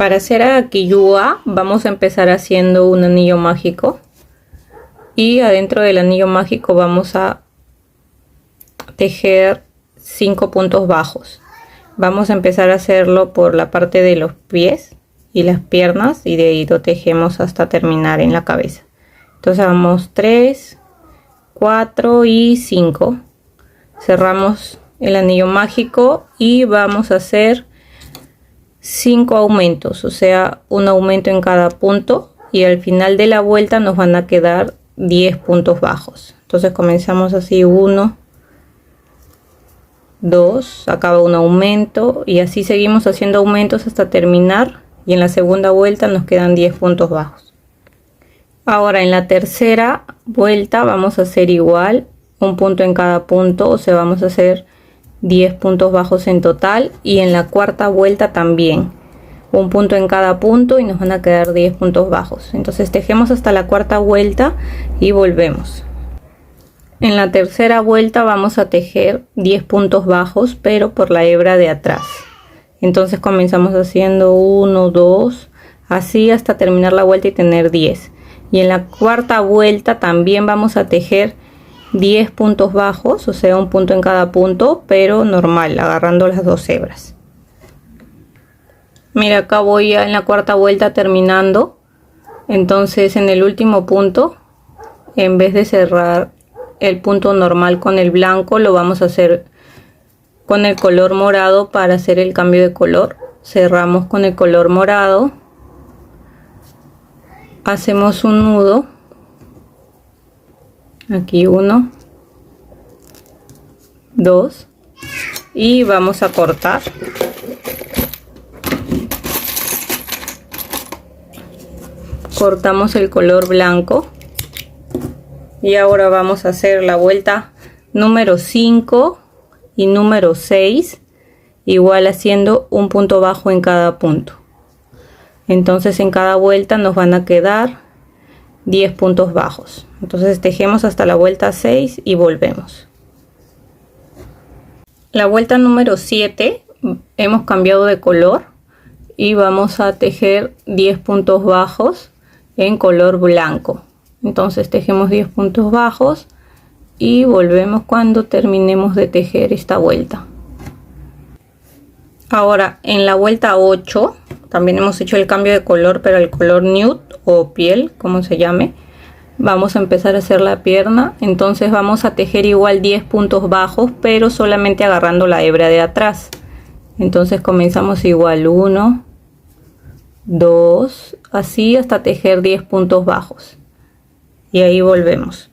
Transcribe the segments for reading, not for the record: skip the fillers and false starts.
Para hacer a Quillua vamos a empezar haciendo un anillo mágico y adentro del anillo mágico vamos a tejer 5 puntos bajos. Vamos a empezar a hacerlo por la parte de los pies y las piernas y de ahí lo tejemos hasta terminar en la cabeza. Entonces vamos 3, 4 y 5. Cerramos el anillo mágico y vamos a hacer 5 aumentos, o sea, un aumento en cada punto, y al final de la vuelta nos van a quedar 10 puntos bajos. Entonces comenzamos así: 1, 2, acaba un aumento y así seguimos haciendo aumentos hasta terminar, y en la segunda vuelta nos quedan 10 puntos bajos. Ahora en la tercera vuelta vamos a hacer igual, un punto en cada punto, o sea, vamos a hacer 10 puntos bajos en total, y en la cuarta vuelta también un punto en cada punto y nos van a quedar 10 puntos bajos. Entonces tejemos hasta la cuarta vuelta y volvemos. En la tercera vuelta vamos a tejer 10 puntos bajos, pero por la hebra de atrás. Entonces comenzamos haciendo 1, 2, así hasta terminar la vuelta y tener 10. Y en la cuarta vuelta también vamos a tejer 10 puntos bajos, o sea, un punto en cada punto, pero normal, agarrando las dos hebras. Mira, acá voy ya en la cuarta vuelta terminando. Entonces en el último punto, en vez de cerrar el punto normal con el blanco, lo vamos a hacer con el color morado para hacer el cambio de color. Cerramos con el color morado, hacemos un nudo. Aquí 1, 2 y vamos a cortar. Cortamos el color blanco y ahora vamos a hacer la vuelta número 5 y número 6, igual haciendo un punto bajo en cada punto. Entonces en cada vuelta nos van a quedar 10 puntos bajos. Entonces tejemos hasta la vuelta 6 y volvemos. La vuelta número 7 hemos cambiado de color y vamos a tejer 10 puntos bajos en color blanco. Entonces tejemos 10 puntos bajos y volvemos cuando terminemos de tejer esta vuelta. Ahora en la vuelta 8 también hemos hecho el cambio de color, pero el color nude o piel, como se llame. Vamos a empezar a hacer la pierna. Entonces vamos a tejer igual 10 puntos bajos, pero solamente agarrando la hebra de atrás. Entonces comenzamos igual 1, 2, así hasta tejer 10 puntos bajos. Y ahí volvemos.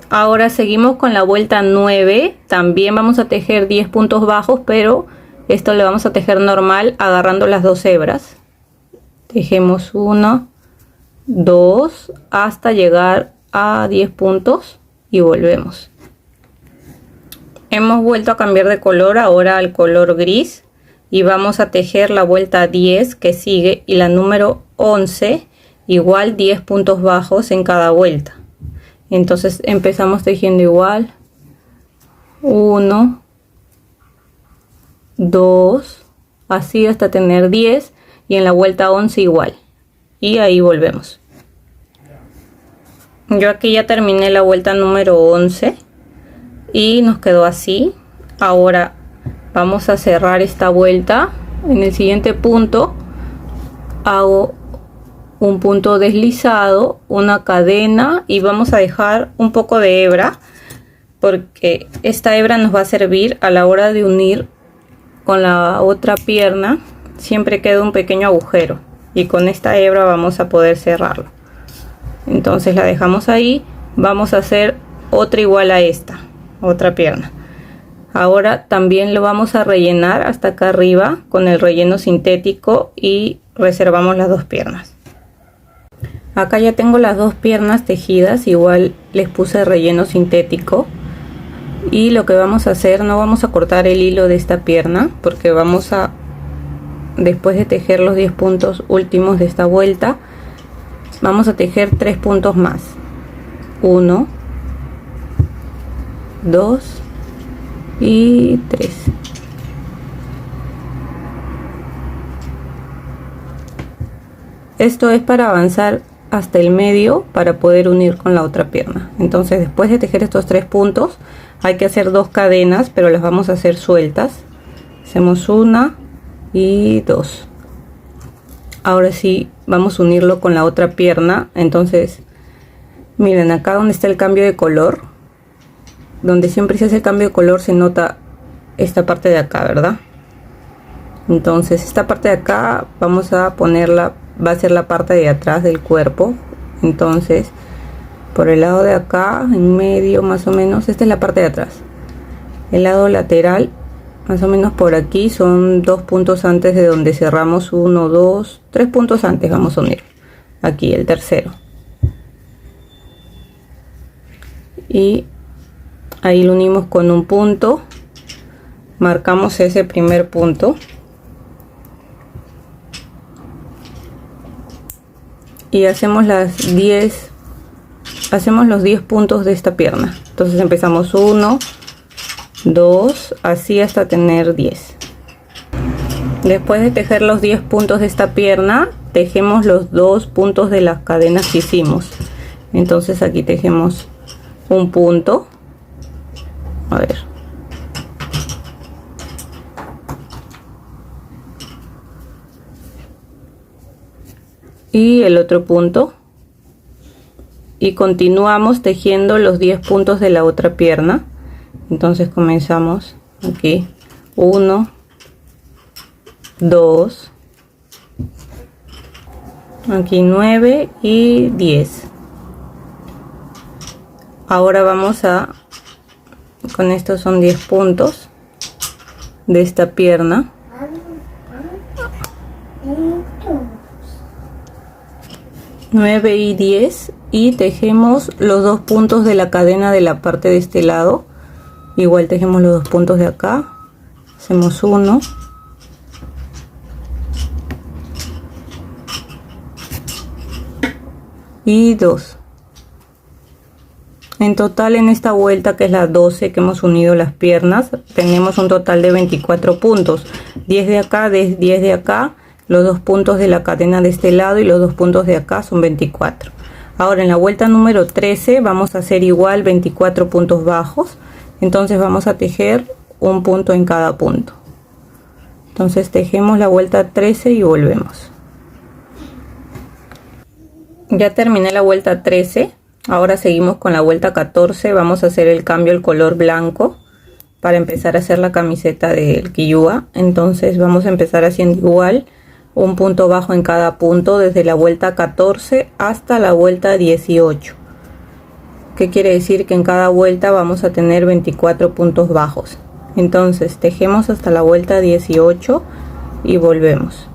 Ahora seguimos con la vuelta 9. También vamos a tejer 10 puntos bajos, pero esto lo vamos a tejer normal agarrando las dos hebras. Tejemos 1, 2 hasta llegar a 10 puntos y volvemos. Hemos vuelto a cambiar de color ahora al color gris y vamos a tejer la vuelta 10 que sigue y la número 11, igual 10 puntos bajos en cada vuelta. Entonces empezamos tejiendo igual 1, 2, así hasta tener 10, y en la vuelta 11 igual, y ahí volvemos. Yo aquí ya terminé la vuelta número 11 y nos quedó así. Ahora vamos a cerrar esta vuelta. En el siguiente punto hago un punto deslizado, una cadena, y vamos a dejar un poco de hebra porque esta hebra nos va a servir a la hora de unir con la otra pierna. Siempre queda un pequeño agujero y con esta hebra vamos a poder cerrarlo. Entonces la dejamos ahí. Vamos a hacer otra igual a esta, otra pierna. Ahora también lo vamos a rellenar hasta acá arriba con el relleno sintético y reservamos las dos piernas. Acá ya tengo las dos piernas tejidas, igual les puse relleno sintético. Y lo que vamos a hacer, no vamos a cortar el hilo de esta pierna porque vamos a, después de tejer los 10 puntos últimos de esta vuelta, vamos a tejer 3 puntos más. 1, 2 y 3. Esto es para avanzar hasta el medio para poder unir con la otra pierna. Entonces, después de tejer estos 3 puntos, hay que hacer 2 cadenas, pero las vamos a hacer sueltas. Hacemos 1 y 2. Ahora sí, vamos a unirlo con la otra pierna. Entonces, miren acá donde está el cambio de color, donde siempre se hace el cambio de color, se nota esta parte de acá, ¿verdad? Entonces, esta parte de acá vamos a ponerla, va a ser la parte de atrás del cuerpo. Entonces, por el lado de acá, en medio más o menos, esta es la parte de atrás. El lado lateral, más o menos por aquí, son 2 puntos antes de donde cerramos. 1, 2, 3 puntos antes vamos a unir. Aquí el tercero. Y ahí lo unimos con un punto. Marcamos ese primer punto. Y hacemos los 10 puntos de esta pierna. Entonces empezamos 1, 2, así hasta tener 10. Después de tejer los 10 puntos de esta pierna, tejemos los 2 puntos de las cadenas que hicimos. Entonces aquí tejemos un punto. A ver. Y el otro punto. Y continuamos tejiendo los 10 puntos de la otra pierna. Entonces comenzamos aquí 1, 2, aquí 9 y 10. Ahora vamos a, con estos son 10 puntos de esta pierna. 9 y 10, y tejemos los 2 puntos de la cadena de la parte de este lado. Igual tejemos los 2 puntos de acá. Hacemos 1, y 2. En total, en esta vuelta, que es la 12 que hemos unido las piernas, tenemos un total de 24 puntos. 10 de acá, 10 de acá, los 2 puntos de la cadena de este lado y los 2 puntos de acá son 24. Ahora en la vuelta número 13 vamos a hacer igual 24 puntos bajos. Entonces vamos a tejer un punto en cada punto. Entonces tejemos la vuelta 13 y volvemos. Ya terminé la vuelta 13. Ahora seguimos con la vuelta 14. Vamos a hacer el cambio al color blanco para empezar a hacer la camiseta del quillúa. Entonces vamos a empezar haciendo igual un punto bajo en cada punto desde la vuelta 14 hasta la vuelta 18. ¿Qué quiere decir? Que en cada vuelta vamos a tener 24 puntos bajos. Entonces tejemos hasta la vuelta 18 y volvemos.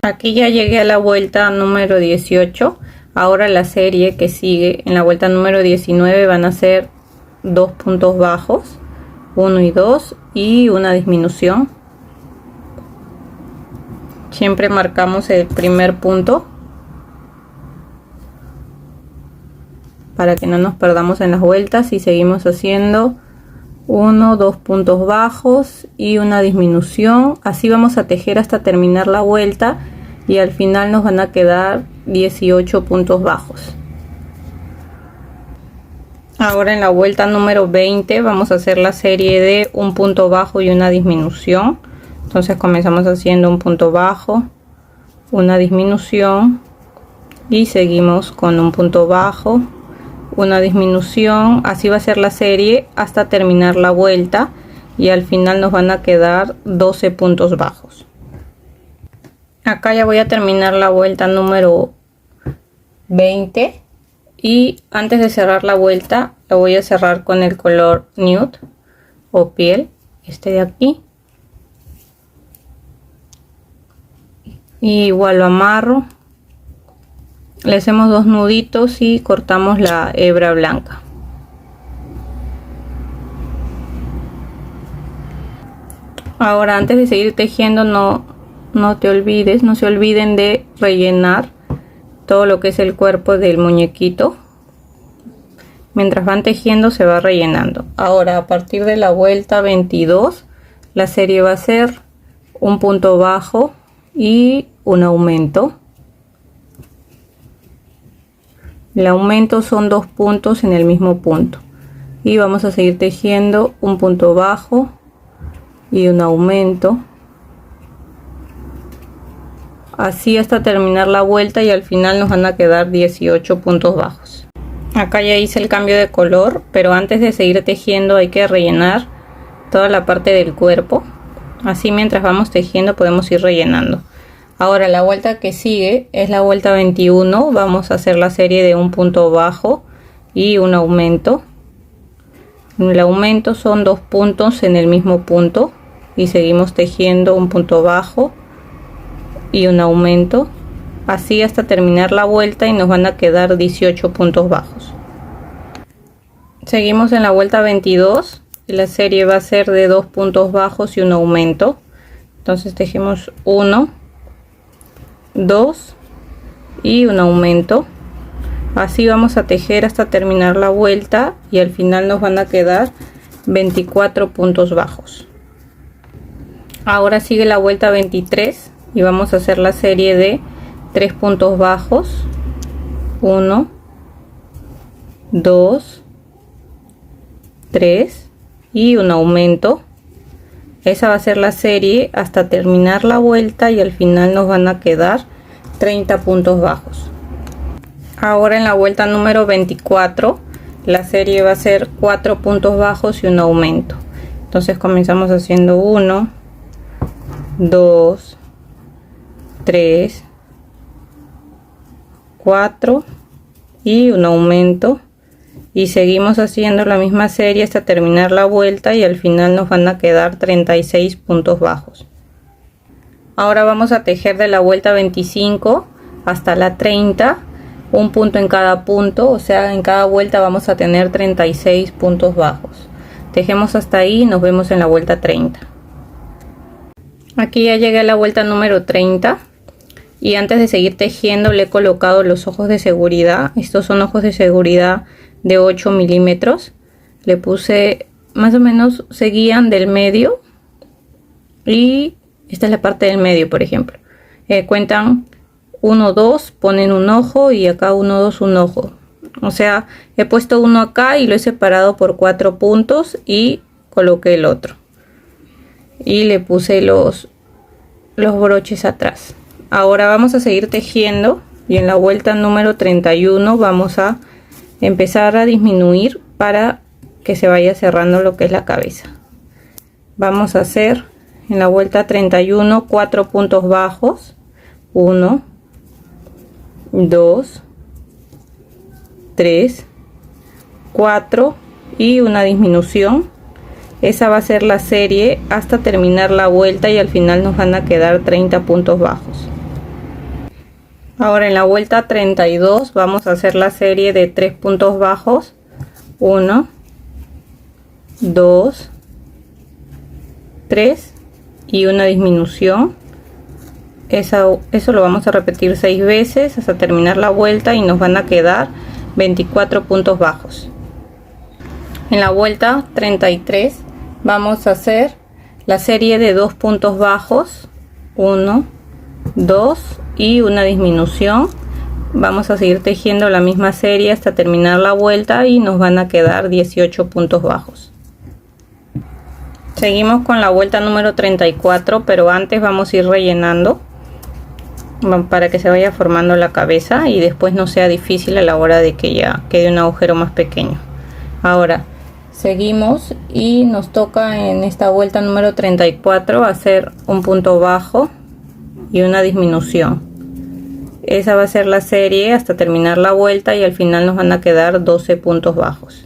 Aquí ya llegué a la vuelta número 18. Ahora la serie que sigue en la vuelta número 19 van a ser 2 puntos bajos, 1 y 2, y una disminución. Siempre marcamos el primer punto para que no nos perdamos en las vueltas, y seguimos haciendo 1, 2 puntos bajos y una disminución. Así vamos a tejer hasta terminar la vuelta, y al final nos van a quedar 18 puntos bajos. Ahora en la vuelta número 20 vamos a hacer la serie de un punto bajo y una disminución. Entonces comenzamos haciendo un punto bajo, una disminución, y seguimos con un punto bajo, una disminución. Así va a ser la serie hasta terminar la vuelta, y al final nos van a quedar 12 puntos bajos. Acá ya voy a terminar la vuelta número 20, y antes de cerrar la vuelta la voy a cerrar con el color nude o piel, este de aquí. Y igual lo amarro, le hacemos 2 nuditos y cortamos la hebra blanca. Ahora, antes de seguir tejiendo, no se olviden de rellenar todo lo que es el cuerpo del muñequito. Mientras van tejiendo se va rellenando. Ahora, a partir de la vuelta 22, la serie va a ser un punto bajo y un aumento. El aumento son 2 puntos en el mismo punto. Y vamos a seguir tejiendo un punto bajo y un aumento. Así hasta terminar la vuelta y al final nos van a quedar 18 puntos bajos. Acá ya hice el cambio de color, pero antes de seguir tejiendo hay que rellenar toda la parte del cuerpo. Así mientras vamos tejiendo podemos ir rellenando. Ahora la vuelta que sigue es la vuelta 21. Vamos a hacer la serie de un punto bajo y un aumento. El aumento son 2 puntos en el mismo punto y seguimos tejiendo un punto bajo y un aumento, así hasta terminar la vuelta y nos van a quedar 18 puntos bajos. Seguimos en la vuelta 22 y la serie va a ser de 2 puntos bajos y un aumento. Entonces tejemos 1, 2 y un aumento. Así vamos a tejer hasta terminar la vuelta y al final nos van a quedar 24 puntos bajos. Ahora sigue la vuelta 23 y vamos a hacer la serie de 3 puntos bajos, 1, 2, 3 y un aumento. Esa va a ser la serie hasta terminar la vuelta y al final nos van a quedar 30 puntos bajos. Ahora en la vuelta número 24 la serie va a ser 4 puntos bajos y un aumento. Entonces comenzamos haciendo 1, 2, 3, 4 y un aumento, y seguimos haciendo la misma serie hasta terminar la vuelta y al final nos van a quedar 36 puntos bajos. Ahora vamos a tejer de la vuelta 25 hasta la 30 un punto en cada punto, o sea en cada vuelta vamos a tener 36 puntos bajos. Tejemos hasta ahí y nos vemos en la vuelta 30. Aquí ya llegué a la vuelta número 30 y antes de seguir tejiendo le he colocado los ojos de seguridad. Estos son ojos de seguridad de 8 milímetros. Le puse más o menos, seguían del medio y esta es la parte del medio, por ejemplo. Cuentan 1, 2, ponen un ojo y acá 1, 2, un ojo. O sea, he puesto uno acá y lo he separado por 4 puntos y coloqué el otro. Y le puse los broches atrás. Ahora vamos a seguir tejiendo y en la vuelta número 31 vamos a empezar a disminuir para que se vaya cerrando lo que es la cabeza. Vamos a hacer en la vuelta 31 4 puntos bajos, 1, 2, 3, 4 y una disminución. Esa va a ser la serie hasta terminar la vuelta y al final nos van a quedar 30 puntos bajos. Ahora en la vuelta 32 vamos a hacer la serie de 3 puntos bajos, 1, 2, 3 y una disminución. Eso lo vamos a repetir 6 veces hasta terminar la vuelta y nos van a quedar 24 puntos bajos. En la vuelta 33 vamos a hacer la serie de 2 puntos bajos, 1, 2 y una disminución. Vamos a seguir tejiendo la misma serie hasta terminar la vuelta y nos van a quedar 18 puntos bajos. Seguimos con la vuelta número 34, pero antes vamos a ir rellenando para que se vaya formando la cabeza y después no sea difícil a la hora de que ya quede un agujero más pequeño. Ahora seguimos y nos toca en esta vuelta número 34 hacer un punto bajo y una disminución. Esa va a ser la serie hasta terminar la vuelta y al final nos van a quedar 12 puntos bajos.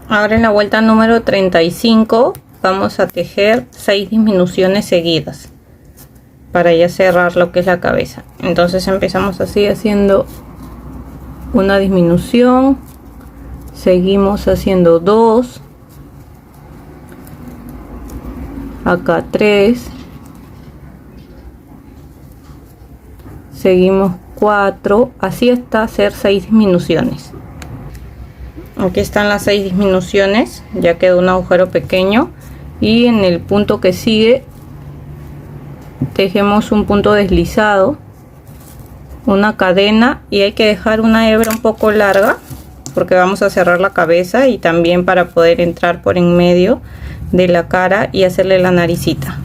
Ahora en la vuelta número 35 vamos a tejer 6 disminuciones seguidas para ya cerrar lo que es la cabeza. Entonces empezamos así haciendo una disminución, seguimos haciendo 2, acá 3, seguimos 4, así hasta hacer 6 disminuciones. Aquí están las 6 disminuciones, ya quedó un agujero pequeño y en el punto que sigue tejemos un punto deslizado una cadena y hay que dejar una hebra un poco larga porque vamos a cerrar la cabeza y también para poder entrar por en medio de la cara y hacerle la naricita.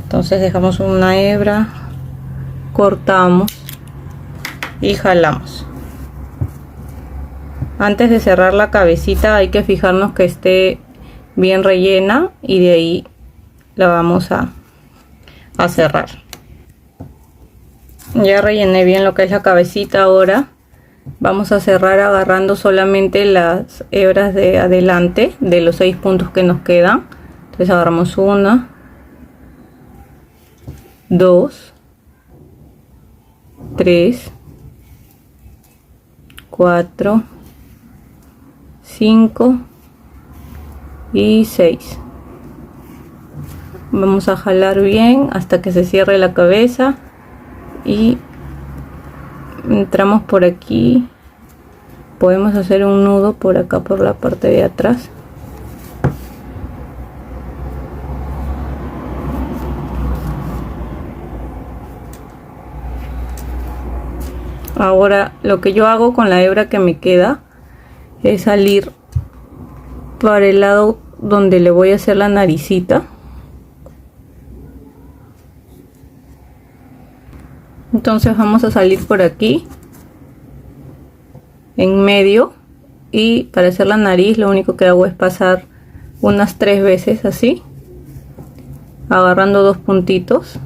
Entonces dejamos una hebra, cortamos y jalamos. Antes de cerrar la cabecita hay que fijarnos que esté bien rellena y de ahí la vamos a cerrar. Ya rellené bien lo que es la cabecita. Ahora vamos a cerrar agarrando solamente las hebras de adelante de los 6 puntos que nos quedan. Entonces agarramos 1, 2, 3, 4, 5 y 6. Vamos a jalar bien hasta que se cierre la cabeza y entramos por aquí. Podemos hacer un nudo por acá, por la parte de atrás. Ahora lo que yo hago con la hebra que me queda es salir para el lado donde le voy a hacer la naricita. Entonces vamos a salir por aquí en medio y para hacer la nariz lo único que hago es pasar unas 3 veces así, agarrando 2 puntitos.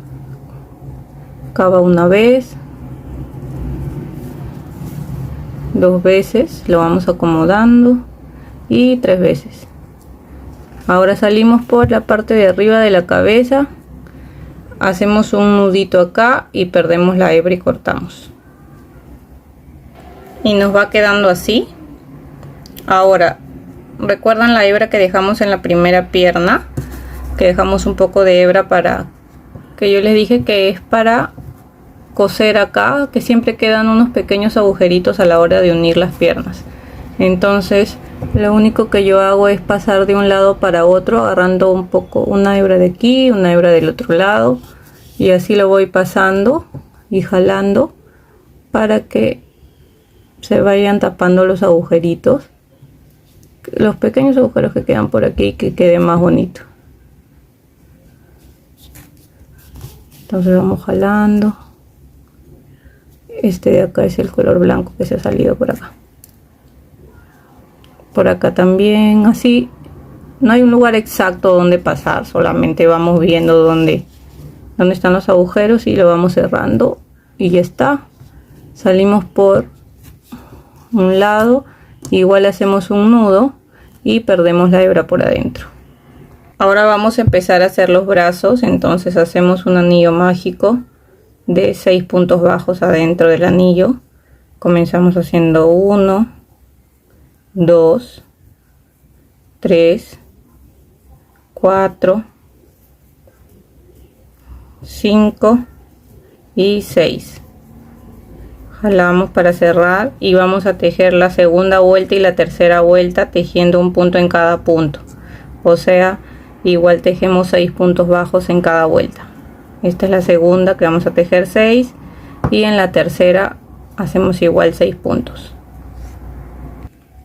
Acá va una vez, 2 veces, lo vamos acomodando y 3 veces. Ahora salimos por la parte de arriba de la cabeza, hacemos un nudito acá y perdemos la hebra y cortamos. Y nos va quedando así. Ahora, ¿recuerdan la hebra que dejamos en la primera pierna? Que dejamos un poco de hebra para que yo les dije que es para coser acá, que siempre quedan unos pequeños agujeritos a la hora de unir las piernas. Entonces lo único que yo hago es pasar de un lado para otro agarrando un poco, una hebra de aquí, una hebra del otro lado, y así lo voy pasando y jalando para que se vayan tapando los agujeritos, los pequeños agujeros que quedan por aquí, que quede más bonito. Entonces vamos jalando. Este de acá es el color blanco que se ha salido por acá. Por acá también, así. No hay un lugar exacto donde pasar, solamente vamos viendo dónde están los agujeros y lo vamos cerrando y ya está. Salimos por un lado, igual hacemos un nudo y perdemos la hebra por adentro. Ahora vamos a empezar a hacer los brazos. Entonces hacemos un anillo mágico de 6 puntos bajos adentro del anillo. Comenzamos haciendo 1, 2, 3, 4, 5 y 6. Jalamos para cerrar y vamos a tejer la segunda vuelta y la tercera vuelta tejiendo un punto en cada punto, o sea, igual tejemos 6 puntos bajos en cada vuelta. Esta es la segunda que vamos a tejer 6 y en la tercera hacemos igual 6 puntos.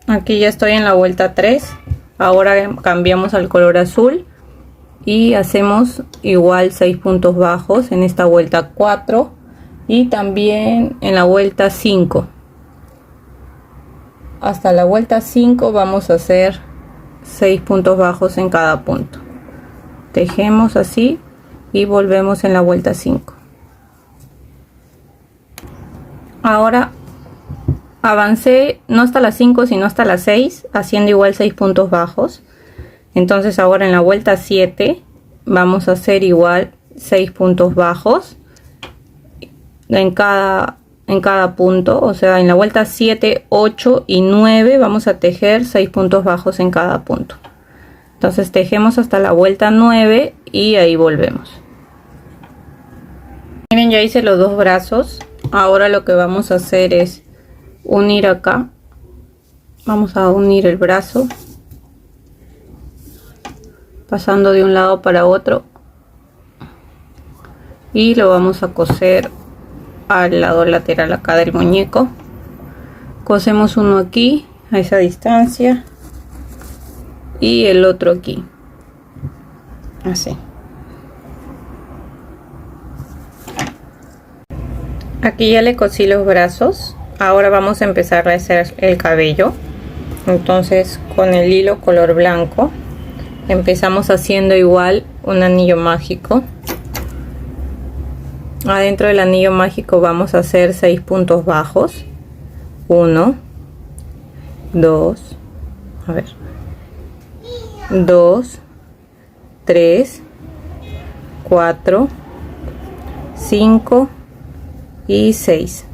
Aquí ya estoy en la vuelta 3. Ahora cambiamos al color azul y hacemos igual 6 puntos bajos en esta vuelta 4 y también en la vuelta 5. Hasta la vuelta 5 vamos a hacer 6 puntos bajos en cada punto. Tejemos así y volvemos en la vuelta 5. Ahora avancé no hasta las 5 sino hasta las 6, haciendo igual 6 puntos bajos. Entonces ahora en la vuelta 7 vamos a hacer igual 6 puntos bajos en cada punto, o sea, en la vuelta 7, 8 y 9 vamos a tejer 6 puntos bajos en cada punto. Entonces tejemos hasta la vuelta 9 y ahí volvemos. Miren, ya hice los dos brazos. Ahora lo que vamos a hacer es unir acá. Vamos a unir el brazo pasando de un lado para otro y lo vamos a coser al lado lateral acá del muñeco. Cosemos uno aquí a esa distancia y el otro aquí, así. Aquí ya le cosí los brazos. Ahora vamos a empezar a hacer el cabello. Entonces con el hilo color blanco empezamos haciendo igual un anillo mágico. Adentro del anillo mágico vamos a hacer 6 puntos bajos. 1, 2, a ver, 2, 3, 4, 5 y 6.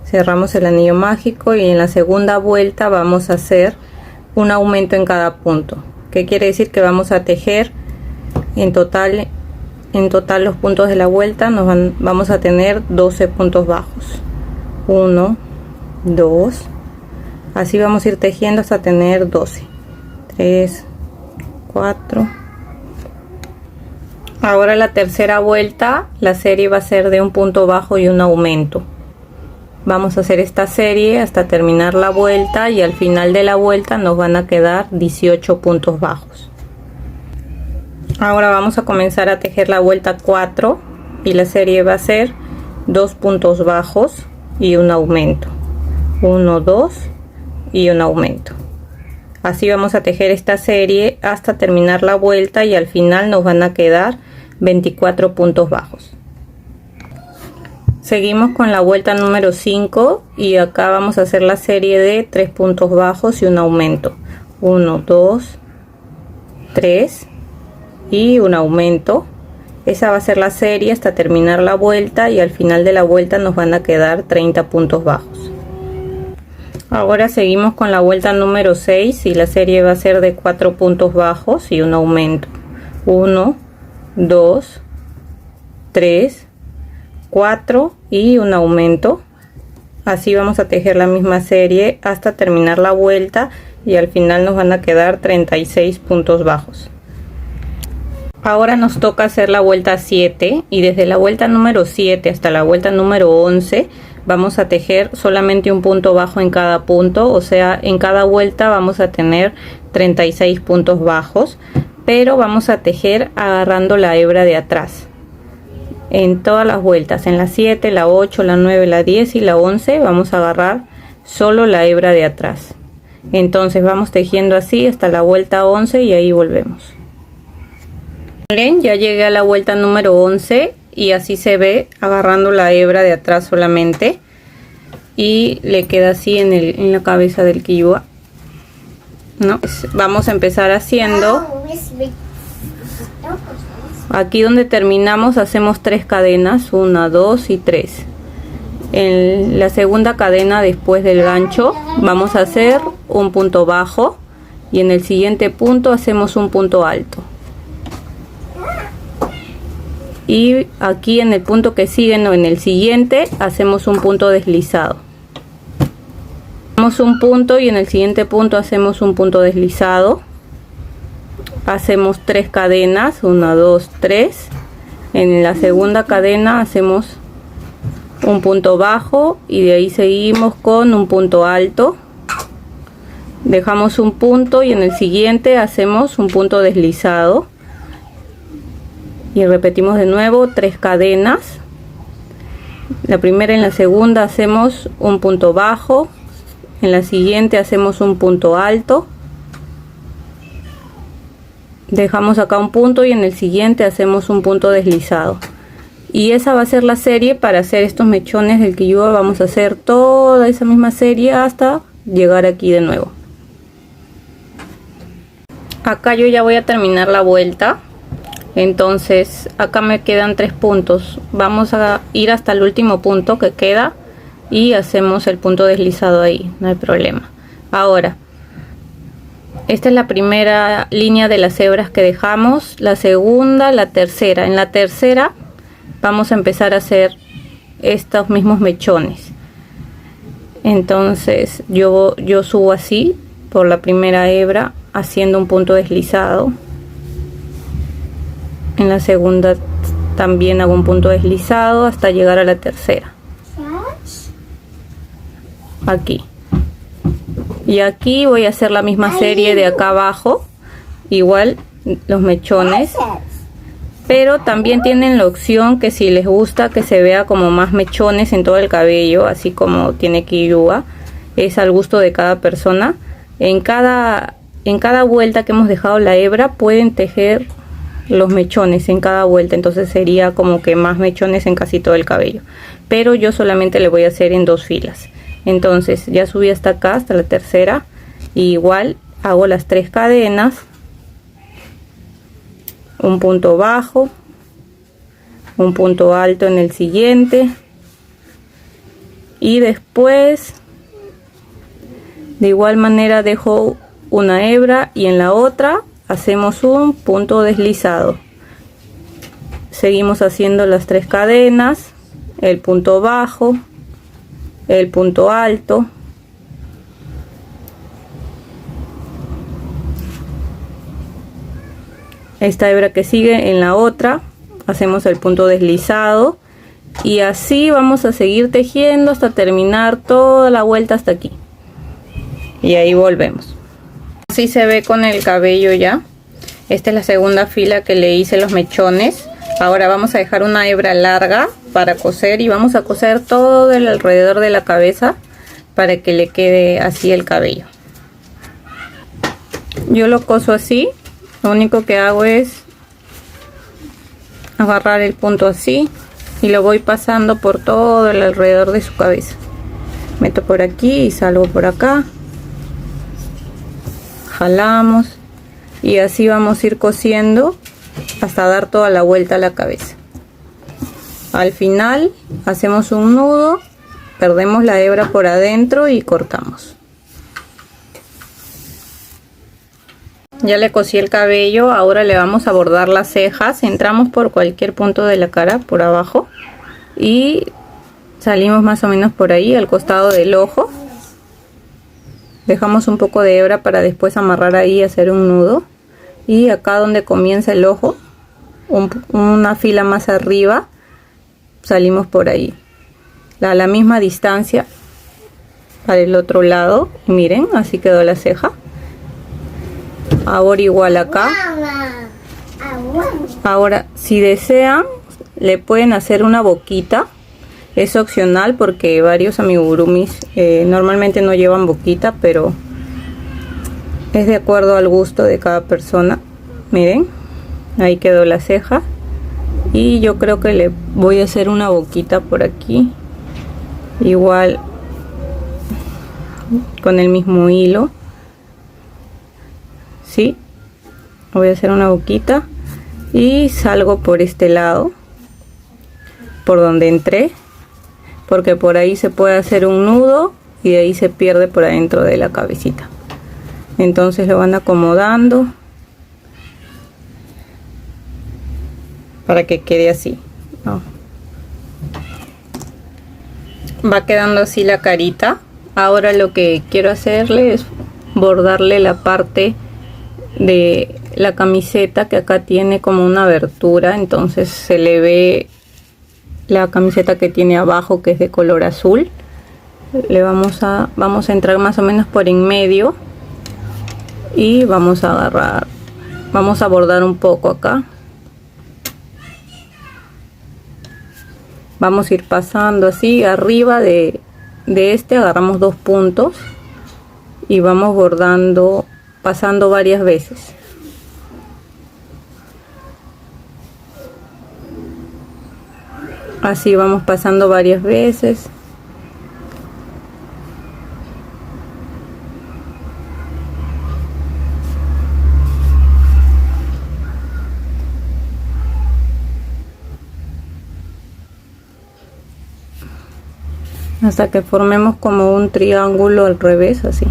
Cerramos el anillo mágico y en la segunda vuelta vamos a hacer un aumento en cada punto. ¿Qué quiere decir? Que vamos a tejer en total los puntos de la vuelta vamos a tener 12 puntos bajos. 1, 2, así vamos a ir tejiendo hasta tener 12. 3, 4. Ahora la tercera vuelta, la serie va a ser de un punto bajo y un aumento. Vamos a hacer esta serie hasta terminar la vuelta y al final de la vuelta nos van a quedar 18 puntos bajos. Ahora vamos a comenzar a tejer la vuelta 4 y la serie va a ser 2 puntos bajos y un aumento. 1, 2 y un aumento. Así vamos a tejer esta serie hasta terminar la vuelta y al final nos van a quedar 24 puntos bajos. Seguimos con la vuelta número 5 y acá vamos a hacer la serie de 3 puntos bajos y un aumento. 1, 2, 3 y un aumento. Esa va a ser la serie hasta terminar la vuelta y al final de la vuelta nos van a quedar 30 puntos bajos. Ahora seguimos con la vuelta número 6 y la serie va a ser de 4 puntos bajos y un aumento. 1, 2, 3, 4 y un aumento. Así vamos a tejer la misma serie hasta terminar la vuelta y al final nos van a quedar 36 puntos bajos. Ahora nos toca hacer la vuelta 7 y desde la vuelta número 7 hasta la vuelta número 11 vamos a tejer solamente un punto bajo en cada punto, o sea, en cada vuelta vamos a tener 36 puntos bajos, pero vamos a tejer agarrando la hebra de atrás. En todas las vueltas, en la 7, la 8, la 9, la 10 y la 11 vamos a agarrar solo la hebra de atrás. Entonces vamos tejiendo así hasta la vuelta 11 y ahí volvemos. Miren, ya llegué a la vuelta número 11 y así se ve agarrando la hebra de atrás solamente y le queda así en la cabeza del quillua, ¿no? Vamos a empezar haciendo aquí donde terminamos, hacemos 3 cadenas, 1, 2 y 3. En la segunda cadena después del gancho vamos a hacer un punto bajo y en el siguiente punto hacemos un punto alto. Y aquí en el punto que sigue, no, en el siguiente hacemos un punto deslizado. Hacemos un punto y en el siguiente punto hacemos un punto deslizado. Hacemos 3 cadenas, 1, 2, 3. En la segunda cadena hacemos un punto bajo y de ahí seguimos con un punto alto. Dejamos un punto y en el siguiente hacemos un punto deslizado. Y repetimos de nuevo 3 cadenas. La primera y en la segunda hacemos un punto bajo, en la siguiente hacemos un punto alto, dejamos acá un punto y en el siguiente hacemos un punto deslizado. Y esa va a ser la serie para hacer estos mechones del quillua. Vamos a hacer toda esa misma serie hasta llegar aquí de nuevo. Acá yo ya voy a terminar la vuelta. Entonces acá me quedan 3 puntos. Vamos a ir hasta el último punto que queda y hacemos el punto deslizado ahí, no hay problema. Ahora, esta es la primera línea de las hebras que dejamos, la segunda, la tercera. En la tercera vamos a empezar a hacer estos mismos mechones. Entonces yo subo así por la primera hebra haciendo un punto deslizado. En la segunda también hago un punto deslizado hasta llegar a la tercera, aquí. Y aquí voy a hacer la misma serie de acá abajo, igual los mechones, pero también tienen la opción que si les gusta que se vea como más mechones en todo el cabello, así como tiene Kiyua, es al gusto de cada persona. En cada vuelta que hemos dejado la hebra pueden tejer los mechones en cada vuelta, entonces sería como que más mechones en casi todo el cabello, pero yo solamente le voy a hacer en 2 filas. Entonces ya subí hasta acá, hasta la tercera, y igual hago las 3 cadenas, un punto bajo, un punto alto en el siguiente, y después de igual manera dejo una hebra y en la otra hacemos un punto deslizado. Seguimos haciendo las 3 cadenas, el punto bajo, el punto alto, esta hebra que sigue en la otra hacemos el punto deslizado, y así vamos a seguir tejiendo hasta terminar toda la vuelta hasta aquí, y ahí volvemos. Así se ve con el cabello ya. Esta es la segunda fila que le hice los mechones. Ahora vamos a dejar una hebra larga para coser, y vamos a coser todo el alrededor de la cabeza para que le quede así el cabello. Yo lo coso así. Lo único que hago es agarrar el punto así y lo voy pasando por todo el alrededor de su cabeza. Meto por aquí y salgo por acá. Jalamos y así vamos a ir cosiendo hasta dar toda la vuelta a la cabeza. Al final hacemos un nudo, perdemos la hebra por adentro y cortamos. Ya le cosí el cabello, ahora le vamos a bordar las cejas. Entramos por cualquier punto de la cara, por abajo, y salimos más o menos por ahí, al costado del ojo. Dejamos un poco de hebra para después amarrar ahí y hacer un nudo. Y acá donde comienza el ojo, una fila más arriba, salimos por ahí. A la misma distancia para el otro lado. Y miren, así quedó la ceja. Ahora igual acá. Ahora, si desean, le pueden hacer una boquita. Es opcional porque varios amigurumis normalmente no llevan boquita, pero es de acuerdo al gusto de cada persona. Miren, ahí quedó la ceja. Y yo creo que le voy a hacer una boquita por aquí. Igual con el mismo hilo. ¿Sí? Voy a hacer una boquita. Y salgo por este lado, por donde entré, porque por ahí se puede hacer un nudo y de ahí se pierde por adentro de la cabecita. Entonces lo van acomodando para que quede así, ¿no? Va quedando así la carita. Ahora lo que quiero hacerle es bordarle la parte de la camiseta, que acá tiene como una abertura, entonces se le ve la camiseta que tiene abajo, que es de color azul. Le vamos a entrar más o menos por en medio y vamos a agarrar, vamos a bordar un poco acá. Vamos a ir pasando así arriba de este, agarramos 2 puntos y vamos bordando, pasando varias veces. Así vamos pasando varias veces. Hasta que formemos como un triángulo al revés, así.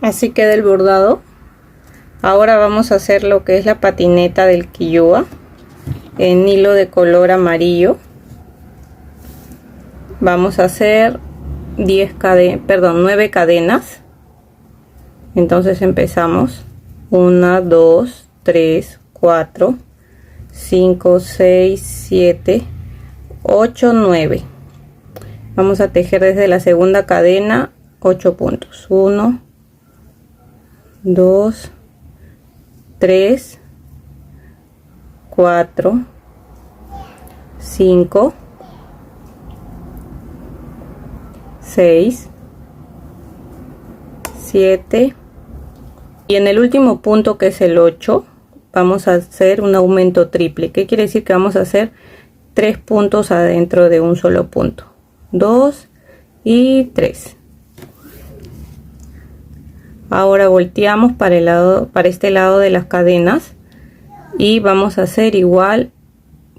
Así queda el bordado. Ahora vamos a hacer lo que es la patineta del quillúa en hilo de color amarillo. Vamos a hacer 9 cadenas. Entonces empezamos 1, 2, 3, 4, 5, 6, 7, 8, 9. Vamos a tejer desde la segunda cadena 8 puntos. 1, 2, 3, 4, 5, 6, 7 y en el último punto, que es el 8, vamos a hacer un aumento triple. ¿Qué quiere decir? Que vamos a hacer 3 puntos adentro de un solo punto. 2 y 3. Ahora volteamos para este lado de las cadenas y vamos a hacer igual.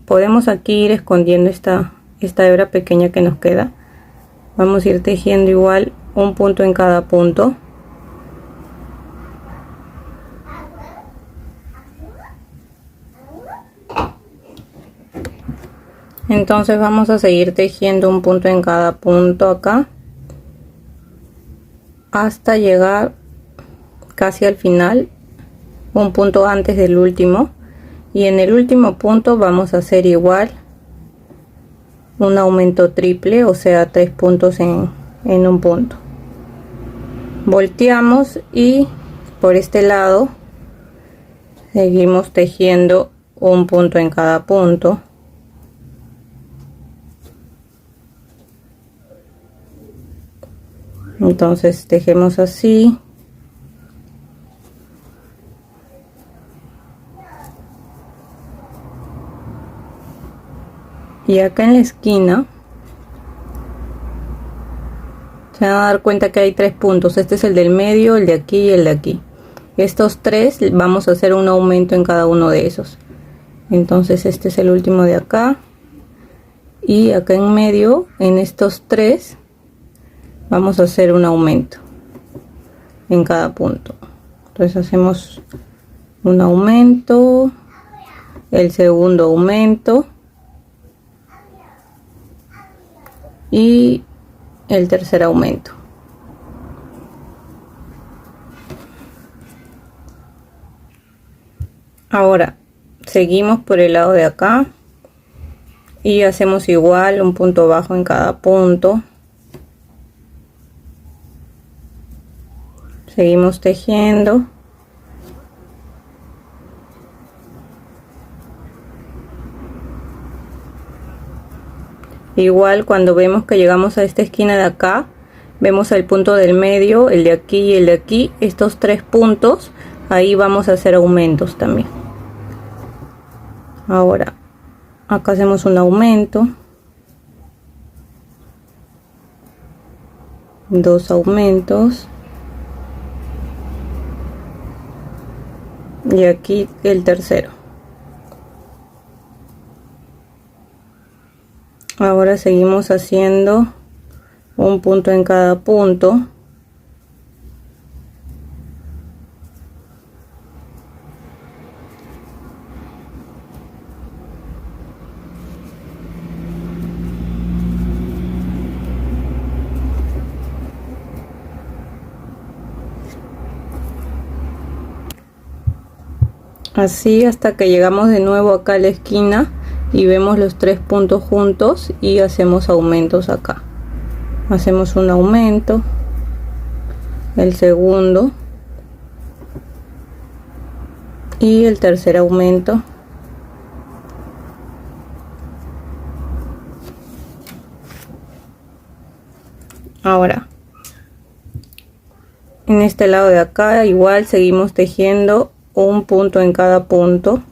Podemos aquí ir escondiendo esta hebra pequeña que nos queda. Vamos a ir tejiendo igual un punto en cada punto. Entonces vamos a seguir tejiendo un punto en cada punto acá hasta llegar casi al final, un punto antes del último, y en el último punto vamos a hacer igual un aumento triple, o sea 3 puntos en un punto. Volteamos y por este lado seguimos tejiendo un punto en cada punto. Entonces tejemos así. Y acá en la esquina se van a dar cuenta que hay 3 puntos. Este es el del medio, el de aquí y el de aquí. Estos 3 vamos a hacer un aumento en cada uno de esos. Entonces este es el último de acá. Y acá en medio, en estos 3, vamos a hacer un aumento en cada punto. Entonces hacemos un aumento, el segundo aumento y el tercer aumento. Ahora seguimos por el lado de acá y hacemos igual un punto bajo en cada punto. Seguimos tejiendo. Igual cuando vemos que llegamos a esta esquina de acá, vemos el punto del medio, el de aquí y el de aquí, estos 3 puntos, ahí vamos a hacer aumentos también. Ahora acá hacemos un aumento, 2 aumentos y aquí el tercero. Ahora seguimos haciendo un punto en cada punto. Así hasta que llegamos de nuevo acá a la esquina y vemos los 3 puntos juntos y hacemos aumentos acá. Hacemos un aumento, el segundo y el tercer aumento. Ahora en este lado de acá igual seguimos tejiendo un punto en cada punto.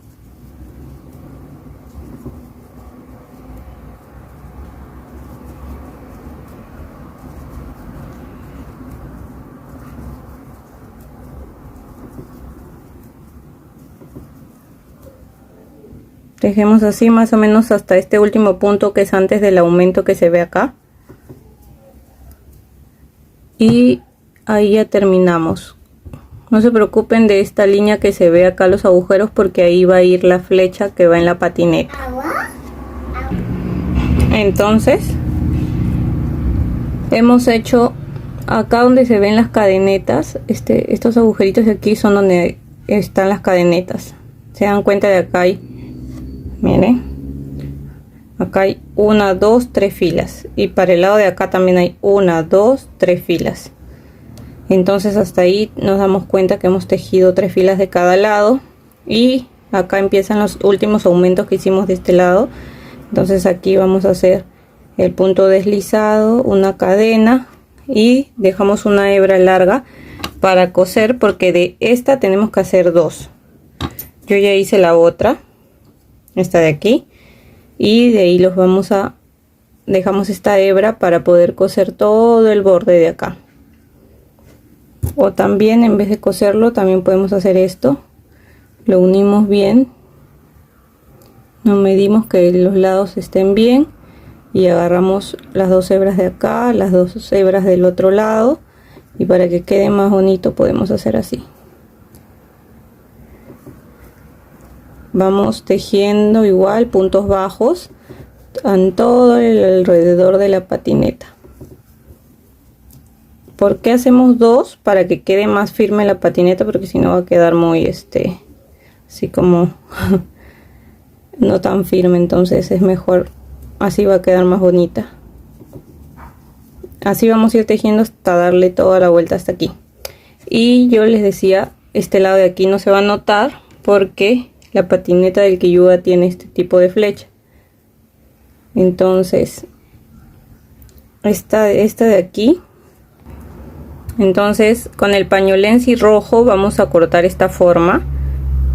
Tejemos así más o menos hasta este último punto, que es antes del aumento que se ve acá, y ahí ya terminamos No se preocupen de esta línea que se ve acá los agujeros, porque ahí va a ir la flecha que va en la patineta. Entonces hemos hecho acá donde se ven las cadenetas, estos agujeritos de aquí son donde están las cadenetas. Se dan cuenta de acá hay, miren, acá hay 1, 2, 3 filas, y para el lado de acá también hay 1, 2, 3 filas. Entonces hasta ahí nos damos cuenta que hemos tejido 3 filas de cada lado, y acá empiezan los últimos aumentos que hicimos de este lado. Entonces aquí vamos a hacer el punto deslizado, una cadena, y dejamos una hebra larga para coser, porque de esta tenemos que hacer 2. Yo ya hice la otra, esta de aquí, y de ahí los dejamos esta hebra para poder coser todo el borde de acá. O también, en vez de coserlo, también podemos hacer esto, lo unimos bien, nos medimos que los lados estén bien y agarramos las 2 hebras de acá, las 2 hebras del otro lado, y para que quede más bonito podemos hacer así. Vamos tejiendo igual puntos bajos en todo el alrededor de la patineta. ¿Por qué hacemos 2? Para que quede más firme la patineta, porque si no va a quedar muy así como no tan firme. Entonces es mejor así, va a quedar más bonita. Así vamos a ir tejiendo hasta darle toda la vuelta hasta aquí. Y yo les decía, este lado de aquí no se va a notar porque la patineta del Quilluga tiene este tipo de flecha. Entonces esta de aquí, entonces con el pañolensi rojo vamos a cortar esta forma.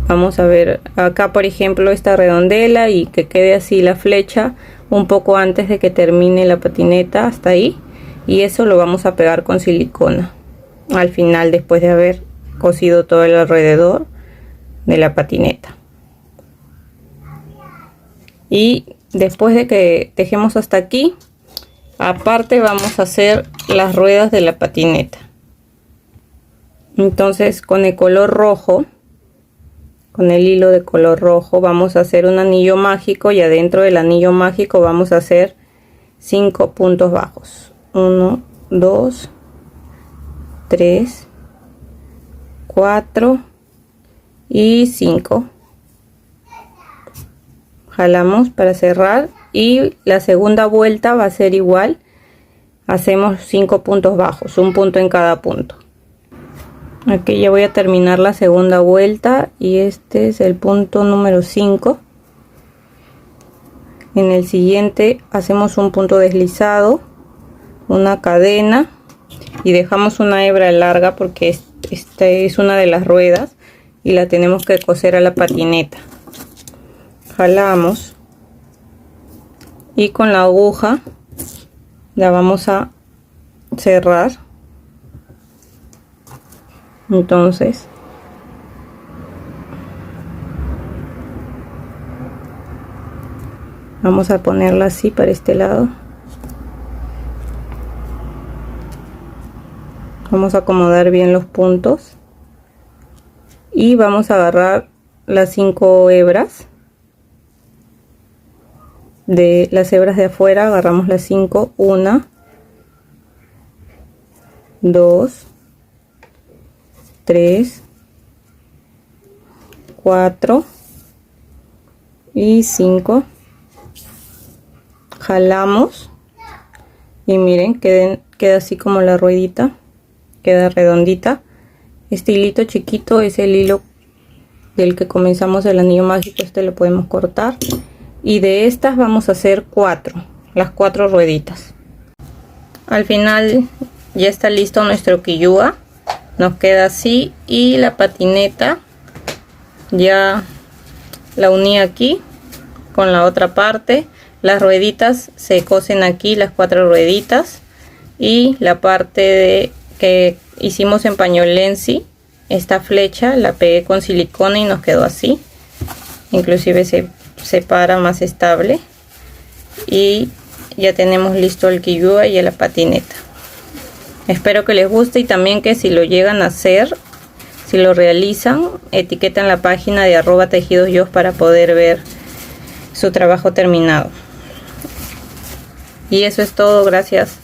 Vamos a ver acá, por ejemplo, esta redondela, y que quede así la flecha un poco antes de que termine la patineta, hasta ahí. Y eso lo vamos a pegar con silicona al final, después de haber cosido todo el alrededor de la patineta. Y después de que tejemos hasta aquí, aparte vamos a hacer las ruedas de la patineta. Entonces con el color rojo, con el hilo de color rojo, vamos a hacer un anillo mágico, y adentro del anillo mágico vamos a hacer 5 puntos bajos. 1, 2, 3, 4 y 5. Jalamos para cerrar, y la segunda vuelta va a ser igual. Hacemos 5 puntos bajos, un punto en cada punto. Aquí ya voy a terminar la segunda vuelta, y este es el punto número 5. En el siguiente hacemos un punto deslizado, una cadena, y dejamos una hebra larga porque esta es una de las ruedas y la tenemos que coser a la patineta. Jalamos y con la aguja la vamos a cerrar. Entonces vamos a ponerla así para este lado. Vamos a acomodar bien los puntos y vamos a agarrar las 5 hebras de las hebras de afuera. Agarramos las 5, 1, 2, 3, 4 y 5. Jalamos y miren, queda así como la ruedita, queda redondita. Este hilito chiquito es el hilo del que comenzamos el anillo mágico. Este lo podemos cortar, y de estas vamos a hacer 4, las 4 rueditas. Al final ya está listo nuestro Quilluga, nos queda así, y la patineta ya la uní aquí con la otra parte. Las rueditas se cosen aquí, las 4 rueditas, y la parte que hicimos en pañolensi, esta flecha la pegué con silicona y nos quedó así. Inclusive se separa más estable, y ya tenemos listo el Quilluga y la patineta. Espero que les guste, y también que si lo llegan a hacer, Si lo realizan, etiquetan la página de @tejidosyos para poder ver su trabajo terminado. Y eso es todo. Gracias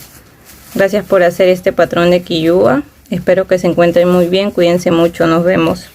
por hacer este patrón de quillúa. Espero que se encuentren muy bien. Cuídense mucho. Nos vemos.